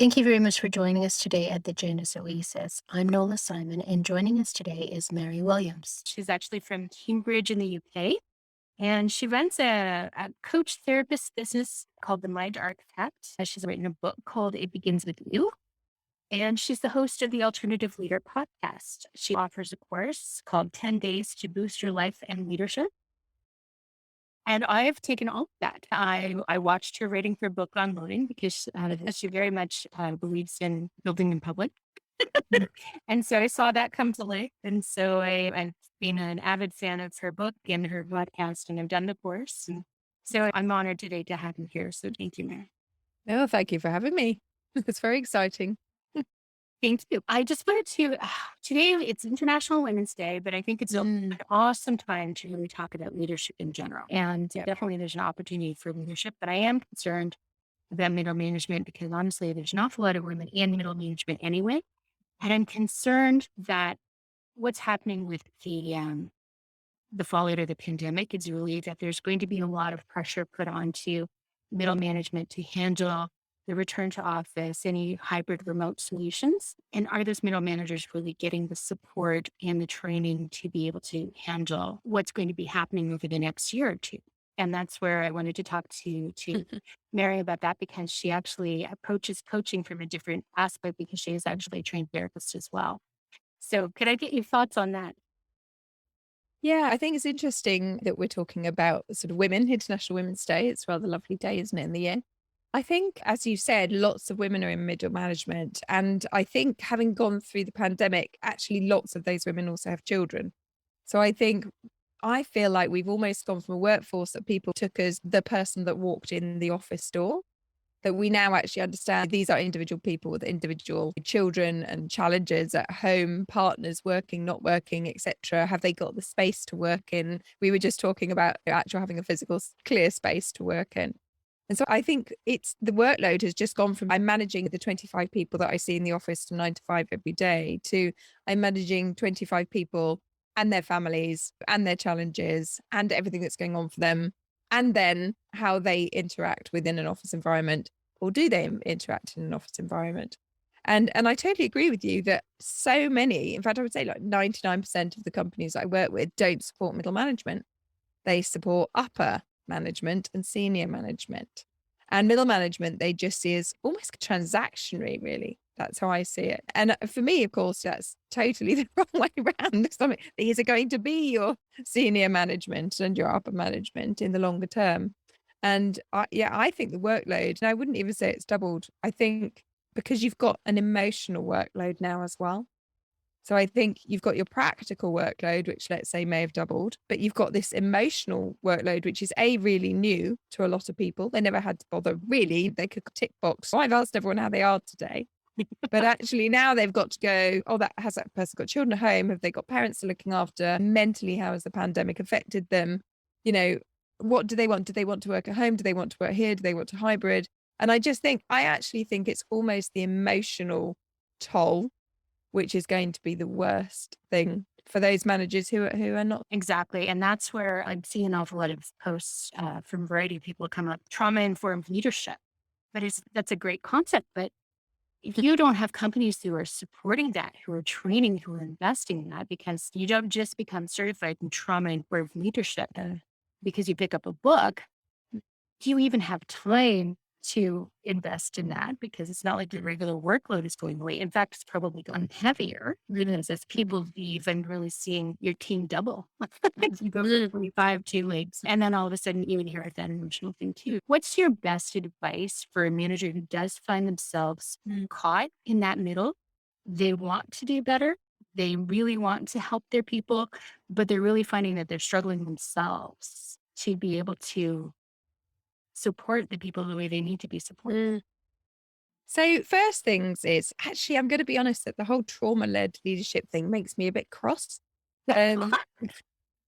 Thank you very much for joining us today at the Janus Oasis. I'm Nola Simon, and joining us today is Mary Williams. She's actually from Cambridge in the UK, and she runs a coach therapist business called The Mind Architect. She's written a book called It Begins With You, and she's the host of the Alternative Leader podcast. She offers a course called 10 Days to Boost Your Life and Leadership. And I've taken all of that. I watched her writing her book on loading because she very much believes in building in public. And so I saw that come to life. And so I've been an avid fan of her book and her podcast, and I've done the course. And so I'm honored today to have you here. So thank you, Mary. No, thank you for having me. It's very exciting. Thank you. I just wanted to, today it's International Women's Day, but I think it's an awesome time to really talk about leadership in general. And definitely there's an opportunity for leadership, but I am concerned about middle management because honestly, there's an awful lot of women in middle management anyway. And I'm concerned that what's happening with the fallout of the pandemic is really that there's going to be a lot of pressure put onto middle management to handle the return to office, any hybrid remote solutions. And are those middle managers really getting the support and the training to be able to handle what's going to be happening over the next year or two? And that's where I wanted to talk to Mary about that because she actually approaches coaching from a different aspect because she is actually a trained therapist as well. So could I get your thoughts on that? Yeah, I think it's interesting that we're talking about sort of women, International Women's Day. It's a rather lovely day, isn't it, in the year? I think, as you said, lots of women are in middle management. And I think having gone through the pandemic, actually lots of those women also have children. So I feel like we've almost gone from a workforce that people took as the person that walked in the office door, that we now actually understand these are individual people with individual children and challenges at home, partners working, not working, etc. Have they got the space to work in? We were just talking about actually having a physical clear space to work in. And so I think it's the workload has just gone from I'm managing the 25 people that I see in the office from 9 to 5 every day to I'm managing 25 people and their families and their challenges and everything that's going on for them. And then how they interact within an office environment, or do they interact in an office environment? And I totally agree with you that so many, in fact, I would say like 99% of the companies I work with don't support middle management. They support upper management and senior management. And middle management, they just see as almost transactionary, really. That's how I see it. And for me, of course, that's totally the wrong way around. These are going to be your senior management and your upper management in the longer term. And I think the workload, and I wouldn't even say it's doubled. I think because you've got an emotional workload now as well. So I think you've got your practical workload, which let's say may have doubled, but you've got this emotional workload, which is really new to a lot of people. They never had to bother really. They could tick box. So I've asked everyone how they are today. But actually now they've got to go, oh, has that person got children at home? Have they got parents they're looking after? Mentally, how has the pandemic affected them? You know, what do they want? Do they want to work at home? Do they want to work here? Do they want to hybrid? And I actually think it's almost the emotional toll which is going to be the worst thing for those managers who are not. Exactly. And that's where I'm seeing an awful lot of posts from a variety of people come up, trauma-informed leadership. That's a great concept. But if you don't have companies who are supporting that, who are training, who are investing in that, because you don't just become certified in trauma-informed leadership because you pick up a book, do you even have time to invest in that? Because it's not like the regular workload is going away. In fact, it's probably gotten heavier as people leave and really seeing your team double. You go from 25 to legs. And then all of a sudden you inherit that emotional thing too. What's your best advice for a manager who does find themselves caught in that middle? They want to do better. They really want to help their people, but they're really finding that they're struggling themselves to be able to support the people the way they need to be supported. So first things is actually, I'm going to be honest that the whole trauma-led leadership thing makes me a bit cross. Um,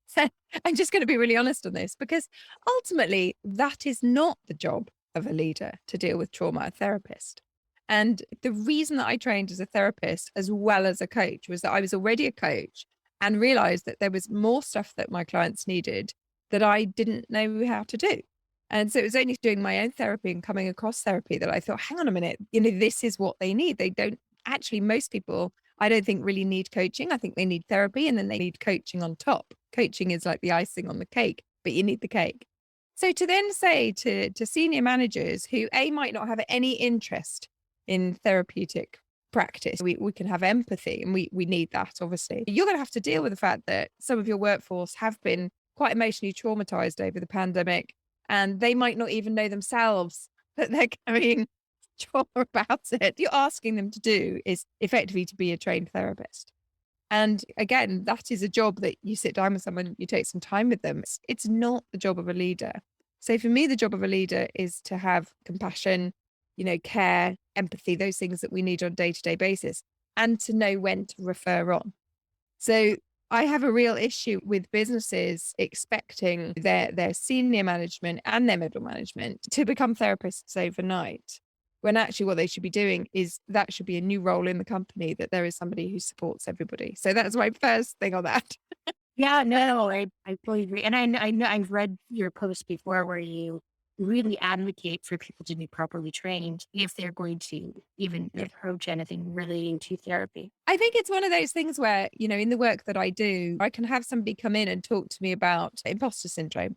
so I'm just going to be really honest on this because ultimately that is not the job of a leader to deal with trauma, a therapist. And the reason that I trained as a therapist as well as a coach was that I was already a coach and realized that there was more stuff that my clients needed that I didn't know how to do. And so it was only doing my own therapy and coming across therapy that I thought, hang on a minute, this is what they need. They don't actually, most people, I don't think really need coaching. I think they need therapy and then they need coaching on top. Coaching is like the icing on the cake, but you need the cake. So to then say to senior managers who might not have any interest in therapeutic practice, we can have empathy and we need that, obviously. You're going to have to deal with the fact that some of your workforce have been quite emotionally traumatized over the pandemic, and they might not even know themselves that they're carrying trauma about it. You're asking them to do is effectively to be a trained therapist. And again, that is a job that you sit down with someone, you take some time with them. It's not the job of a leader. So for me, the job of a leader is to have compassion, care, empathy, those things that we need on a day-to-day basis, and to know when to refer on. So I have a real issue with businesses expecting their senior management and their middle management to become therapists overnight, when actually what they should be doing is that should be a new role in the company, that there is somebody who supports everybody. So that's my first thing on that. Yeah, no, I fully agree. And I know I've read your post before where you really advocate for people to be properly trained if they're going to even approach anything relating to therapy. I think it's one of those things where, in the work that I do, I can have somebody come in and talk to me about imposter syndrome.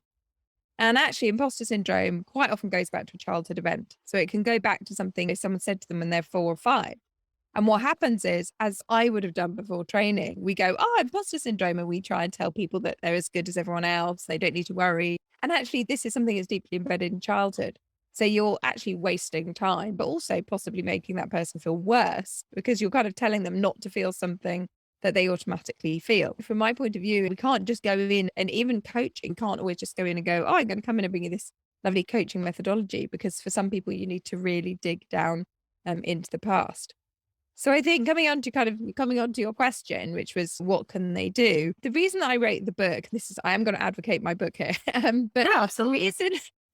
And actually, imposter syndrome quite often goes back to a childhood event. So it can go back to something if someone said to them when they're 4 or 5. And what happens is, as I would have done before training, we go, imposter syndrome. And we try and tell people that they're as good as everyone else. They don't need to worry. And actually, this is something that's deeply embedded in childhood. So you're actually wasting time, but also possibly making that person feel worse because you're kind of telling them not to feel something that they automatically feel. From my point of view, we can't just go in, and even coaching can't always just go in and go, I'm going to come in and bring you this lovely coaching methodology, because for some people, you need to really dig down into the past. So I think coming on to your question, which was what can they do? The reason that I wrote the book, I am going to advocate my book here, but Yeah, absolutely.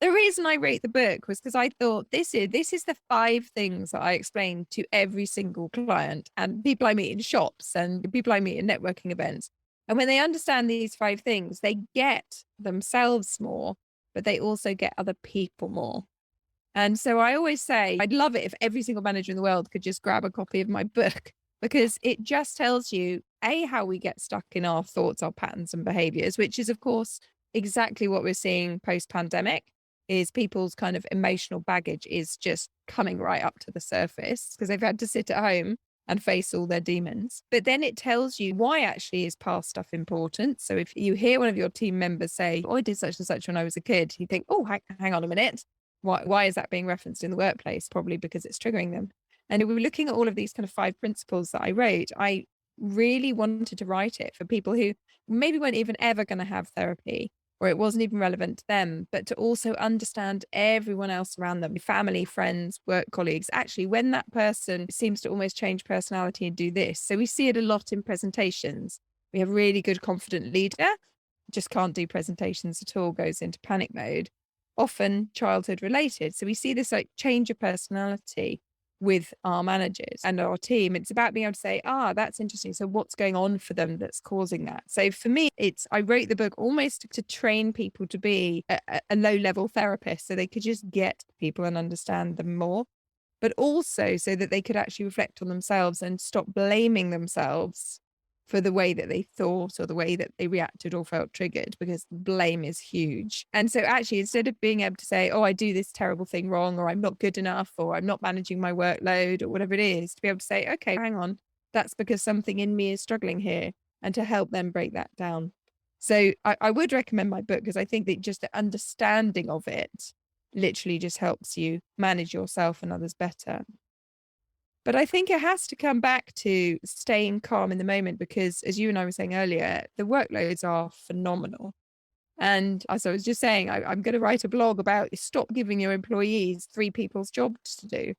the reason I wrote the book was because I thought this is the 5 things that I explain to every single client and people I meet in shops and people I meet in networking events. And when they understand these 5 things, they get themselves more, but they also get other people more. And so I always say, I'd love it if every single manager in the world could just grab a copy of my book, because it just tells you, how we get stuck in our thoughts, our patterns and behaviors, which is, of course, exactly what we're seeing post-pandemic, is people's kind of emotional baggage is just coming right up to the surface because they've had to sit at home and face all their demons. But then it tells you why actually is past stuff important. So if you hear one of your team members say, I did such and such when I was a kid, you think, hang on a minute. Why is that being referenced in the workplace? Probably because it's triggering them. And we were looking at all of these kind of 5 principles that I wrote. I really wanted to write it for people who maybe weren't even ever going to have therapy, or it wasn't even relevant to them, but to also understand everyone else around them, family, friends, work colleagues. Actually, when that person seems to almost change personality and do this. So we see it a lot in presentations. We have really good, confident leader, just can't do presentations at all, goes into panic mode, often childhood related. So we see this like change of personality with our managers and our team. It's about being able to say, that's interesting. So what's going on for them that's causing that? So for me, I wrote the book almost to train people to be a low-level therapist so they could just get people and understand them more, but also so that they could actually reflect on themselves and stop blaming themselves for the way that they thought or the way that they reacted or felt triggered, because blame is huge. And so actually, instead of being able to say, I do this terrible thing wrong, or I'm not good enough, or I'm not managing my workload, or whatever it is, to be able to say, okay, hang on, that's because something in me is struggling here, and to help them break that down. So I would recommend my book, because I think that just the understanding of it literally just helps you manage yourself and others better. But I think it has to come back to staying calm in the moment, because as you and I were saying earlier, the workloads are phenomenal. And as I was just saying, I'm going to write a blog about stop giving your employees 3 people's jobs to do.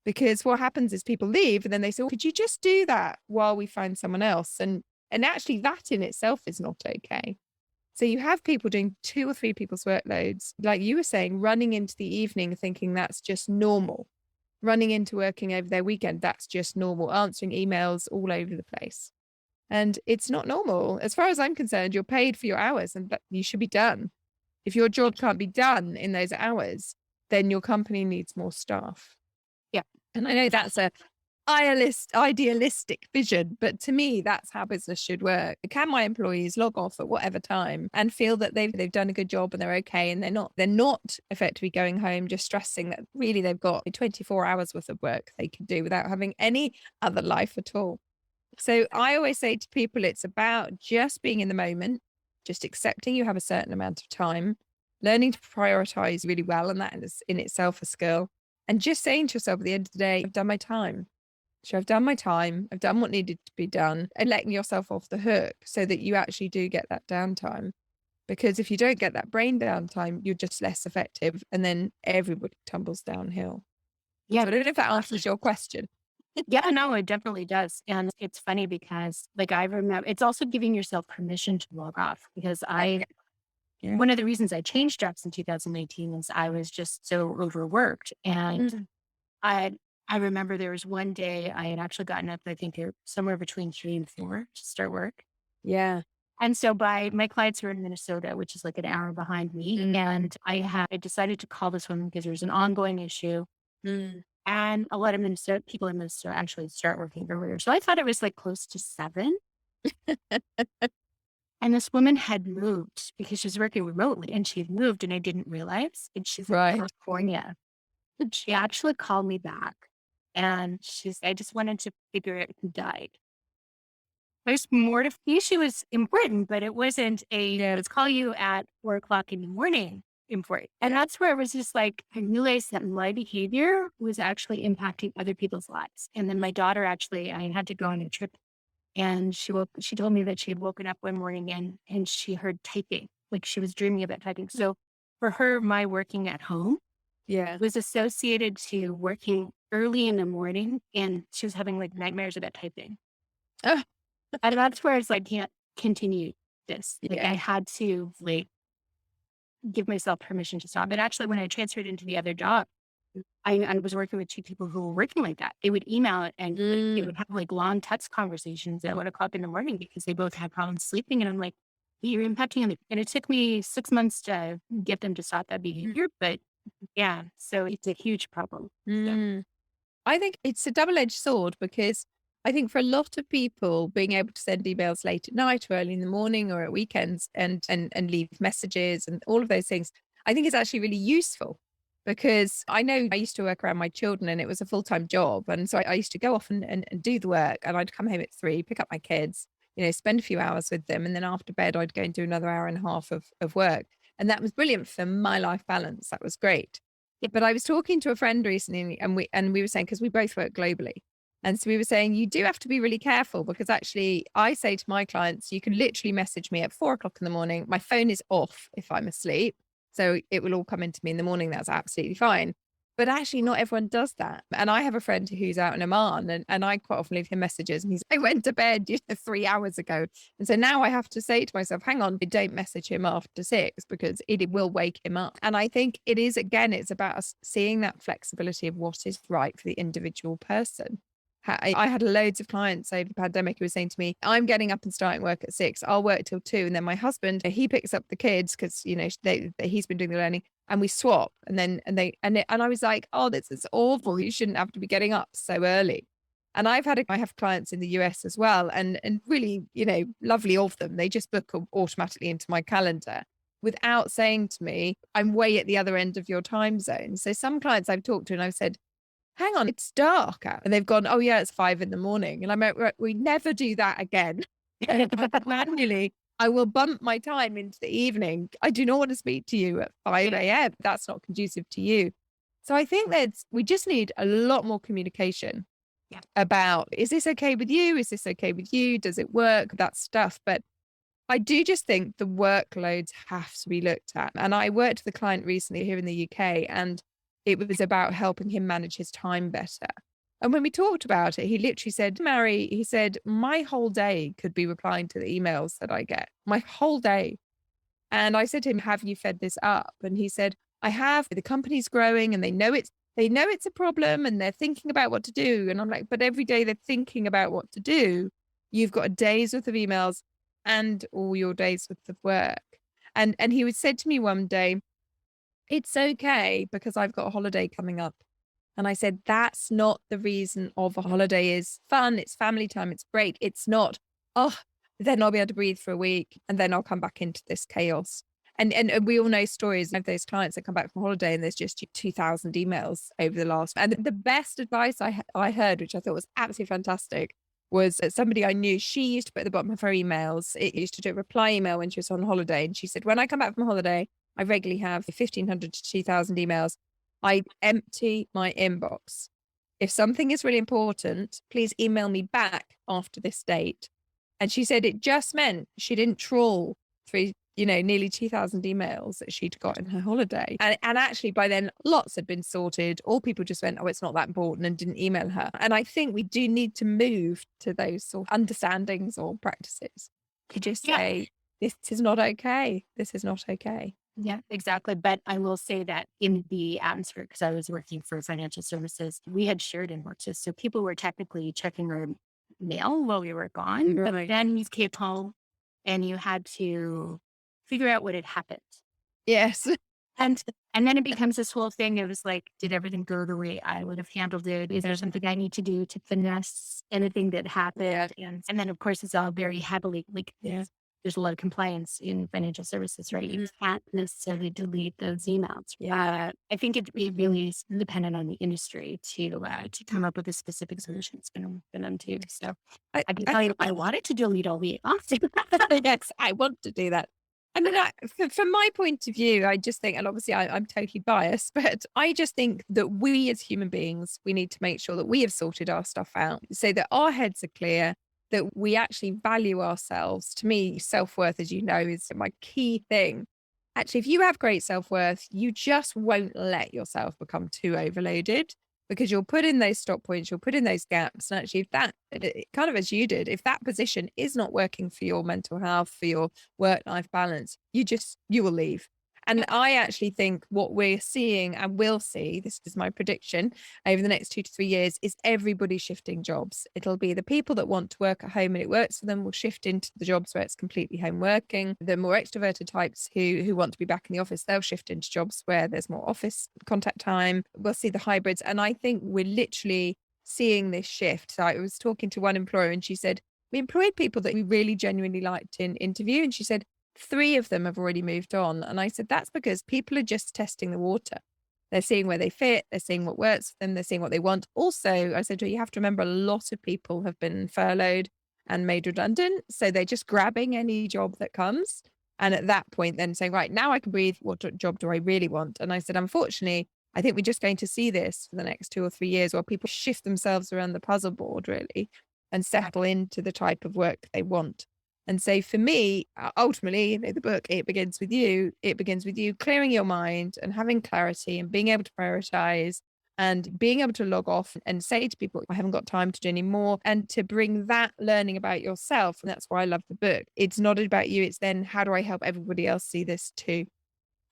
Because what happens is people leave and then they say, could you just do that while we find someone else? And actually that in itself is not okay. So you have people doing 2 or 3 people's workloads, like you were saying, running into the evening thinking that's just normal. Running into working over their weekend, that's just normal, answering emails all over the place. And it's not normal. As far as I'm concerned, you're paid for your hours and you should be done. If your job can't be done in those hours, then your company needs more staff. Yeah. And I know that's a idealistic vision, but to me, that's how business should work. Can my employees log off at whatever time and feel that they've done a good job and they're okay, and they're not effectively going home just stressing that really they've got 24 hours worth of work they could do without having any other life at all. So I always say to people, it's about just being in the moment, just accepting you have a certain amount of time, learning to prioritize really well, and that is in itself a skill, and just saying to yourself at the end of the day, I've done my time. So I've done my time, I've done what needed to be done, and letting yourself off the hook so that you actually do get that downtime. Because if you don't get that brain downtime, you're just less effective, and then everybody tumbles downhill. Yeah. So I don't know if that answers your question. Yeah, no, it definitely does. And it's funny because like I remember it's also giving yourself permission to log off because Yeah. one of the reasons I changed jobs in 2018 is I was just so overworked. And I I remember there was one day I had actually gotten up, I think somewhere between 3 and 4 to start work. Yeah. And so by my clients were in Minnesota, which is like an hour behind me. And I decided to call this woman because there was an ongoing issue. Mm. And a lot of people in Minnesota actually start working earlier. So I thought it was like close to 7. And this woman had moved because she was working remotely and she had moved and I didn't realize. And she's in Right. California. And she actually called me back and I just wanted to figure out who died. There's more to the issue was important, but it wasn't let's call you at 4 o'clock in the morning important. And that's where it was just like, I realized that my behavior was actually impacting other people's lives. And then my daughter I had to go on a trip and she told me that she had woken up one morning and she heard typing, like she was dreaming about typing. So for her, my working at home Yeah. was associated to working early in the morning and she was having like nightmares about typing. Oh, And that's where it's like, I can't continue this. Like yeah. I had to like give myself permission to stop. And actually when I transferred into the other job, I was working with 2 people who were working like that. They would email it and they would have like long text conversations at 1 o'clock in the morning because they both had problems sleeping. And I'm like, you're impacting on and it took me 6 months to get them to stop that behavior. But yeah, so it's a huge problem. So, Mm. I think it's a double-edged sword because I think for a lot of people, being able to send emails late at night or early in the morning or at weekends and leave messages and all of those things, I think it's actually really useful because I know I used to work around my children and it was a full-time job. And so I used to go off and do the work and I'd come home at 3, pick up my kids, spend a few hours with them. And then after bed, I'd go and do another hour and a half of work. And that was brilliant for my life balance. That was great. But I was talking to a friend recently and we were saying, because we both work globally. And so we were saying, you do have to be really careful because actually I say to my clients, you can literally message me at 4 o'clock in the morning. My phone is off if I'm asleep. So it will all come into me in the morning. That's absolutely fine. But actually not everyone does that. And I have a friend who's out in Oman and I quite often leave him messages and I went to bed 3 hours ago. And so now I have to say to myself, hang on, don't message him after 6 because it will wake him up. And I think it is, again, it's about us seeing that flexibility of what is right for the individual person. I had loads of clients over the pandemic who were saying to me, I'm getting up and starting work at 6. I'll work till 2. And then my husband, he picks up the kids because, he's been doing the learning and we swap. And I was like, oh, this is awful. You shouldn't have to be getting up so early. And I have clients in the US as well. And really, lovely of them. They just book automatically into my calendar without saying to me, I'm way at the other end of your time zone. So some clients I've talked to and I've said, hang on, it's dark out. And they've gone, oh yeah, it's 5 a.m. And I'm like, we never do that again. Manually, I will bump my time into the evening. I do not want to speak to you at 5 a.m. That's not conducive to you. So I think we just need a lot more communication about, is this okay with you? Is this okay with you? Does it work? That stuff. But I do just think the workloads have to be looked at. And I worked with a client recently here in the UK and it was about helping him manage his time better. And when we talked about it, he literally said, Mary, he said, my whole day could be replying to the emails that I get, my whole day. And I said to him, have you fed this up? And he said, I have. The company's growing and they know it's a problem and they're thinking about what to do. And I'm like, but every day they're thinking about what to do. You've got a day's worth of emails and all your days worth of work. And he would said to me one day, it's okay because I've got a holiday coming up. And I said, that's not the reason of a holiday is fun. It's family time. It's break. It's not, oh, then I'll be able to breathe for a week and then I'll come back into this chaos. And we all know stories of those clients that come back from holiday and there's just 2,000 emails over the last. And the best advice I heard, which I thought was absolutely fantastic, was that somebody I knew, she used to put at the bottom of her emails, it used to do a reply email when she was on holiday. And she said, when I come back from holiday, I regularly have 1,500 to 2,000 emails. I empty my inbox. If something is really important, please email me back after this date. And she said it just meant she didn't trawl through, nearly 2,000 emails that she'd got in her holiday. And actually by then lots had been sorted. All people just went, oh, it's not that important and didn't email her. And I think we do need to move to those sort of understandings or practices to just say, this is not okay. This is not okay. Yeah, exactly. But I will say that in the atmosphere, because I was working for financial services, we had shared inboxes. So people were technically checking our mail while we were gone. But then you came home and you had to figure out what had happened. Yes. And then it becomes this whole thing. It was like, did everything go the way I would have handled it? Is there something I need to do to finesse anything that happened? And then, of course, it's all very heavily like there's a lot of compliance in financial services, right? You can't necessarily delete those emails. I think it really is dependent on the industry to come up with a specific solution. It's been them too. So I can tell you, I wanted to delete all the emails. Yes, I want to do that. I mean, from my point of view, I just think, and obviously I'm totally biased, but I just think that we as human beings, we need to make sure that we have sorted our stuff out so that our heads are clear, that we actually value ourselves. To me, self-worth, as you know, is my key thing. Actually, if you have great self-worth, you just won't let yourself become too overloaded because you'll put in those stop points, you'll put in those gaps. And actually, if that, kind of as you did, if that position is not working for your mental health, for your work-life balance, you will leave. And I actually think what we're seeing and will see, this is my prediction, over the next 2 to 3 years, is everybody shifting jobs. It'll be the people that want to work at home and it works for them will shift into the jobs where it's completely home working. The more extroverted types who want to be back in the office, they'll shift into jobs where there's more office contact time. We'll see the hybrids. And I think we're literally seeing this shift. So I was talking to one employer and she said, we employed people that we really genuinely liked in interview. And she said, 3 of them have already moved on. And I said, that's because people are just testing the water. They're seeing where they fit. They're seeing what works for them. They're seeing what they want. Also, I said, you have to remember a lot of people have been furloughed and made redundant. So they're just grabbing any job that comes. And at that point, then saying, right, now I can breathe. What job do I really want? And I said, unfortunately, I think we're just going to see this for the next 2 or 3 years where people shift themselves around the puzzle board, really, and settle into the type of work they want. And so for me, ultimately, the book, It Begins With You, it begins with you clearing your mind and having clarity and being able to prioritize and being able to log off and say to people, I haven't got time to do any more, and to bring that learning about yourself. And that's why I love the book. It's not about you. It's then, how do I help everybody else see this too?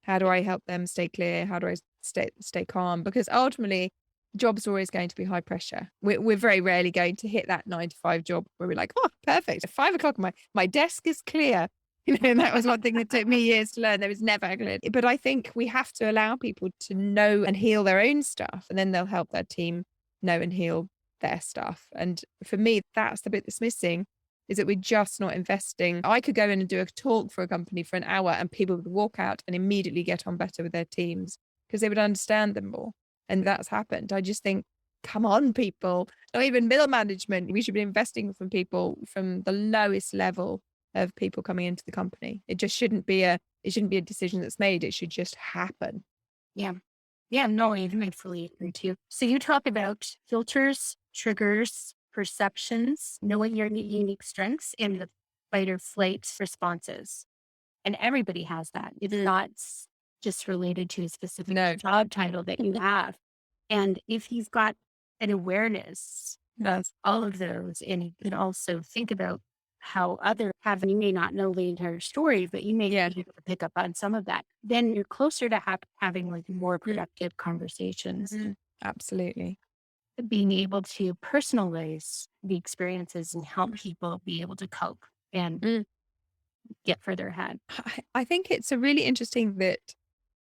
How do I help them stay clear? How do I stay calm? Because ultimately, jobs are always going to be high pressure. We're very rarely going to hit that 9 to 5 job where we're like, oh, perfect. At 5 o'clock, my desk is clear. And that was one thing that took me years to learn. There was never clear. But I think we have to allow people to know and heal their own stuff, and then they'll help their team know and heal their stuff. And for me, that's the bit that's missing, is that we're just not investing. I could go in and do a talk for a company for an hour and people would walk out and immediately get on better with their teams because they would understand them more. And that's happened. I just think, come on, people, not even middle management. We should be investing from people from the lowest level of people coming into the company. It just shouldn't be a decision that's made. It should just happen. Yeah. Yeah, no, I fully agree too. So you talk about filters, triggers, perceptions, knowing your unique strengths and the fight or flight responses. And everybody has that. It's not just related to a specific job title that you have. And if you've got an awareness of all of those, and you can also think about how others have, you may not know the entire story, but you may be able to pick up on some of that, then you're closer to having like more productive conversations. Absolutely. Being able to personalize the experiences and help people be able to cope. And get further ahead. I think it's a really interesting that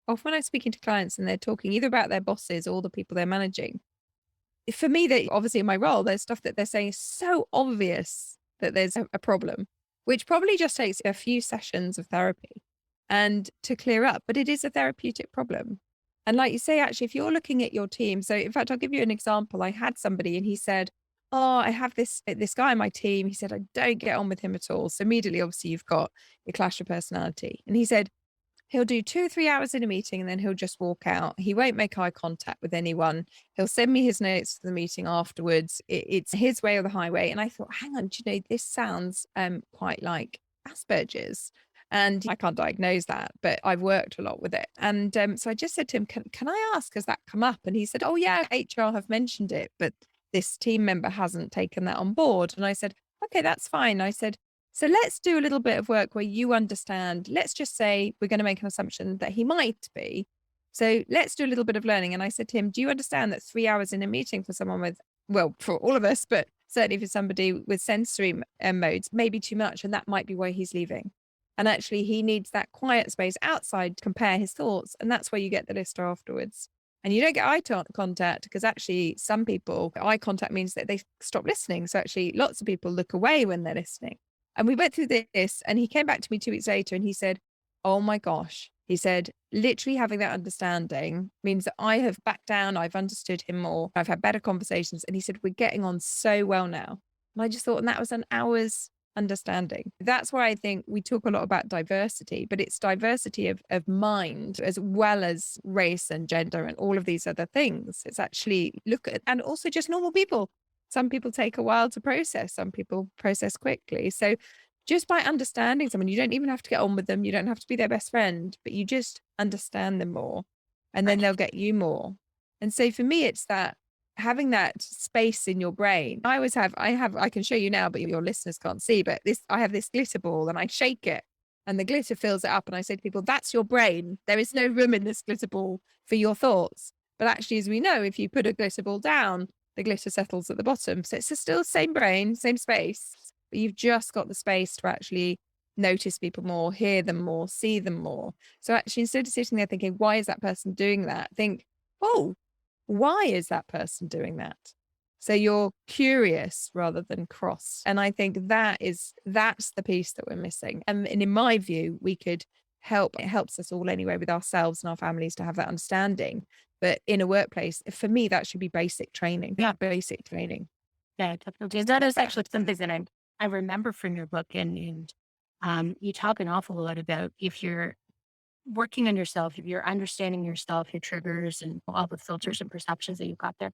often when I'm speaking to clients and they're talking either about their bosses or the people they're managing, for me, they obviously in my role, there's stuff that they're saying is so obvious that there's a problem, which probably just takes a few sessions of therapy and to clear up, but it is a therapeutic problem. And like you say, actually, if you're looking at your team, so in fact, I'll give you an example. I had somebody and he said, "Oh, I have this guy on my team." He said, "I don't get on with him at all." So immediately, obviously, you've got your clash of personality. And he said, he'll do 2 or 3 hours in a meeting and then he'll just walk out. He won't make eye contact with anyone. He'll send me his notes for the meeting afterwards. It's his way or the highway. And I thought, hang on, do you know, this sounds quite like Asperger's. And I can't diagnose that, but I've worked a lot with it. And so I just said to him, can I ask, has that come up? And he said, oh, yeah, HR have mentioned it, but this team member hasn't taken that on board. And I said, okay, that's fine. I said, so let's do a little bit of work where you understand. Let's just say we're going to make an assumption that he might be. So let's do a little bit of learning. And I said to him, do you understand that 3 hours in a meeting for someone with, well, for all of us, but certainly for somebody with sensory modes, may be too much. And that might be why he's leaving. And actually, he needs that quiet space outside to compare his thoughts. And that's where you get the list afterwards. And you don't get eye contact because actually some people, eye contact means that they stop listening. So actually lots of people look away when they're listening. And we went through this and he came back to me 2 weeks later and he said, oh my gosh, he said, literally having that understanding means that I have backed down. I've understood him more. I've had better conversations. And he said, we're getting on so well now. And I just thought, and that was an hour's understanding. That's why I think we talk a lot about diversity, but it's diversity of mind as well as race and gender and all of these other things. It's actually look at, and also just normal people. Some people take a while to process, some people process quickly. So just by understanding someone, you don't even have to get on with them. You don't have to be their best friend, but you just understand them more and then Right. they'll get you more. And so for me, it's that having that space in your brain. I can show you now, but your listeners can't see, but I have this glitter ball and I shake it and the glitter fills it up. And I say to people, that's your brain. There is no room in this glitter ball for your thoughts. But actually, as we know, if you put a glitter ball down, the glitter settles at the bottom. So it's still the same brain, same space, but you've just got the space to actually notice people more, hear them more, see them more. So actually, instead of sitting there thinking, why is that person doing that? Think, oh, why is that person doing that? So you're curious rather than cross. And I think that's the piece that we're missing. And in my view, we could help. It helps us all anyway with ourselves and our families to have that understanding. But in a workplace, for me, that should be basic training. Yeah. Basic training. Yeah, definitely. That is actually something that I remember from your book, and you talk an awful lot about if you're working on yourself, if you're understanding yourself, your triggers and all the filters and perceptions that you've got there,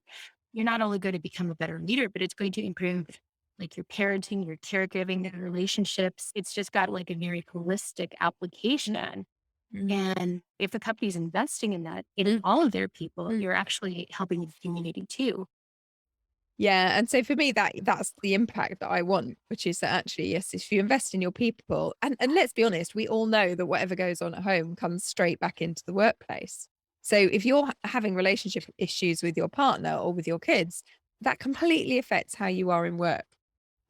you're not only going to become a better leader, but it's going to improve like your parenting, your caregiving, your relationships. It's just got like a very holistic application. And if the company's investing in that, in all of their people, you're actually helping the community too. Yeah. And so for me, that's the impact that I want, which is that actually, yes, if you invest in your people, and let's be honest, we all know that whatever goes on at home comes straight back into the workplace. So if you're having relationship issues with your partner or with your kids, that completely affects how you are in work.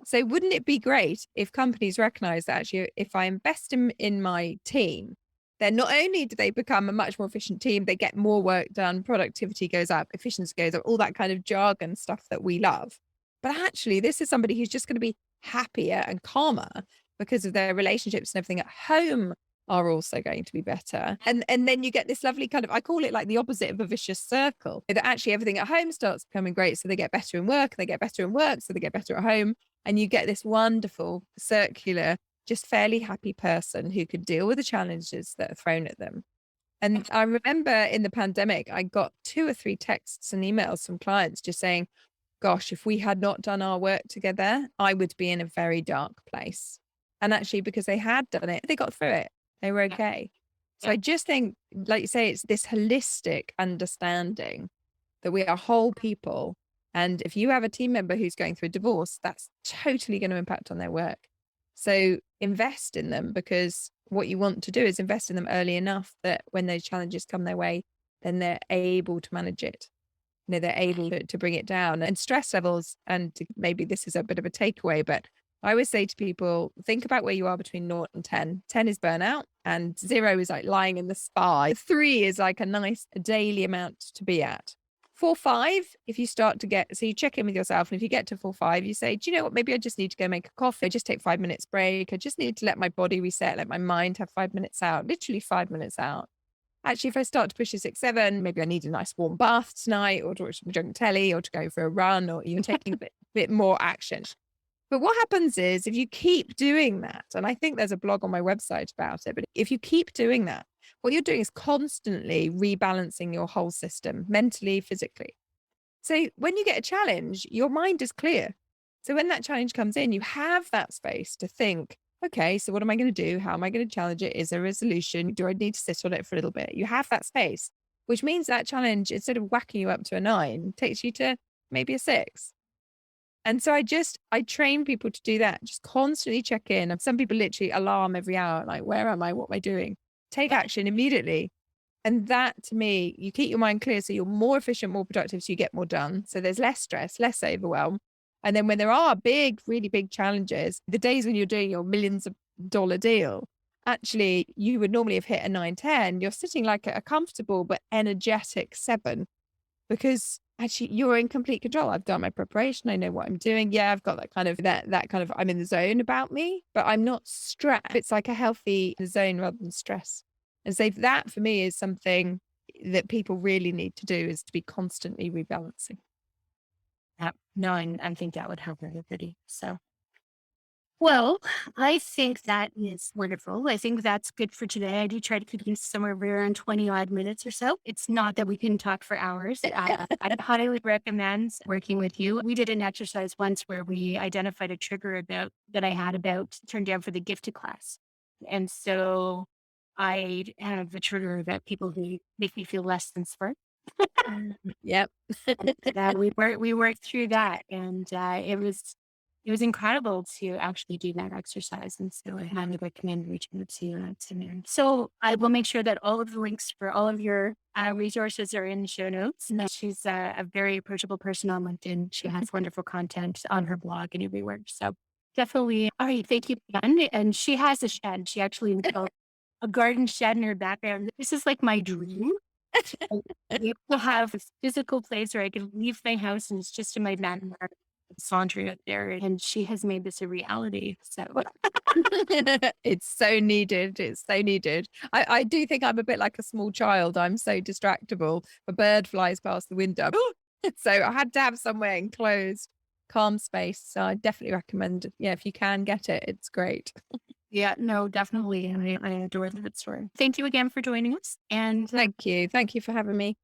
So wouldn't it be great if companies recognize that actually, if I invest in my team, then not only do they become a much more efficient team, they get more work done, productivity goes up, efficiency goes up, all that kind of jargon stuff that we love. But actually, this is somebody who's just going to be happier and calmer because of their relationships and everything at home are also going to be better. And then you get this lovely kind of, I call it like the opposite of a vicious circle, that actually everything at home starts becoming great. So they get better in work, they get better in work, so they get better at home. And you get this wonderful circular, just fairly happy person who could deal with the challenges that are thrown at them. And I remember in the pandemic, I got 2 or 3 texts and emails from clients just saying, gosh, if we had not done our work together, I would be in a very dark place. And actually, because they had done it, they got through it. They were okay. So Yeah. I just think, like you say, it's this holistic understanding that we are whole people. And if you have a team member who's going through a divorce, that's totally going to impact on their work. So invest in them, because what you want to do is invest in them early enough that when those challenges come their way, then they're able to manage it. They're able to bring it down. And stress levels, and maybe this is a bit of a takeaway, but I always say to people, think about where you are between 0 and 10. 10 is burnout and 0 is like lying in the spa. 3 is like a nice daily amount to be at. 4, 5, if you start to get, so you check in with yourself. And if you get to 4, 5, you say, do you know what? Maybe I just need to go make a coffee. Just take 5 minutes break. I just need to let my body reset, let my mind have 5 minutes out, literally 5 minutes out. Actually, if I start to push to 6, 7, maybe I need a nice warm bath tonight, or to watch some junk telly, or to go for a run, or even taking a bit more action. But what happens is if you keep doing that, and I think there's a blog on my website about it, but if you keep doing that, what you're doing is constantly rebalancing your whole system, mentally, physically. So when you get a challenge, your mind is clear. So when that challenge comes in, you have that space to think, okay, so what am I going to do? How am I going to challenge it? Is there a solution? Do I need to sit on it for a little bit? You have that space, which means that challenge, instead of whacking you up to a 9, takes you to maybe a 6. And so I train people to do that, just constantly check in. And some people literally alarm every hour, like, where am I? What am I doing? Take action immediately. And that, to me, you keep your mind clear. So you're more efficient, more productive. So you get more done. So there's less stress, less overwhelm. And then when there are big, really big challenges, the days when you're doing your millions of dollar deal, actually, you would normally have hit a 9, 10. You're sitting like a comfortable but energetic 7, because actually you're in complete control. I've done my preparation. I know what I'm doing. Yeah, I've got that kind of, that kind of, I'm in the zone about me, but I'm not stressed. It's like a healthy zone rather than stress. And so that for me is something that people really need to do, is to be constantly rebalancing. No, I think that would help everybody. So, well, I think that is wonderful. I think that's good for today. I do try to keep these somewhere around 20 odd minutes or so. It's not that we can talk for hours. I highly recommend working with you. We did an exercise once where we identified a trigger that I had about turned down for the gifted class. And so I have a trigger that people who make me feel less than smart. Yep. That we worked through that, and it was incredible to actually do that exercise. And so I highly recommend reaching out to Mary. So I will make sure that all of the links for all of your resources are in the show notes. And she's a very approachable person on LinkedIn. She has wonderful content on her blog and everywhere. So definitely. All right. Thank you again. And she has a shed. She actually built a garden shed in her background. This is like my dream. I to have a physical place where I can leave my house and it's just in my backyard. Sandra out there, and she has made this a reality. So It's so needed. It's so needed. I do think I'm a bit like a small child. I'm so distractible. A bird flies past the window. So I had to have somewhere enclosed, calm space. So I definitely recommend, yeah, if you can get it, it's great. yeah, no, definitely. And I adore that story. Thank you again for joining us. And Thank you. Thank you for having me.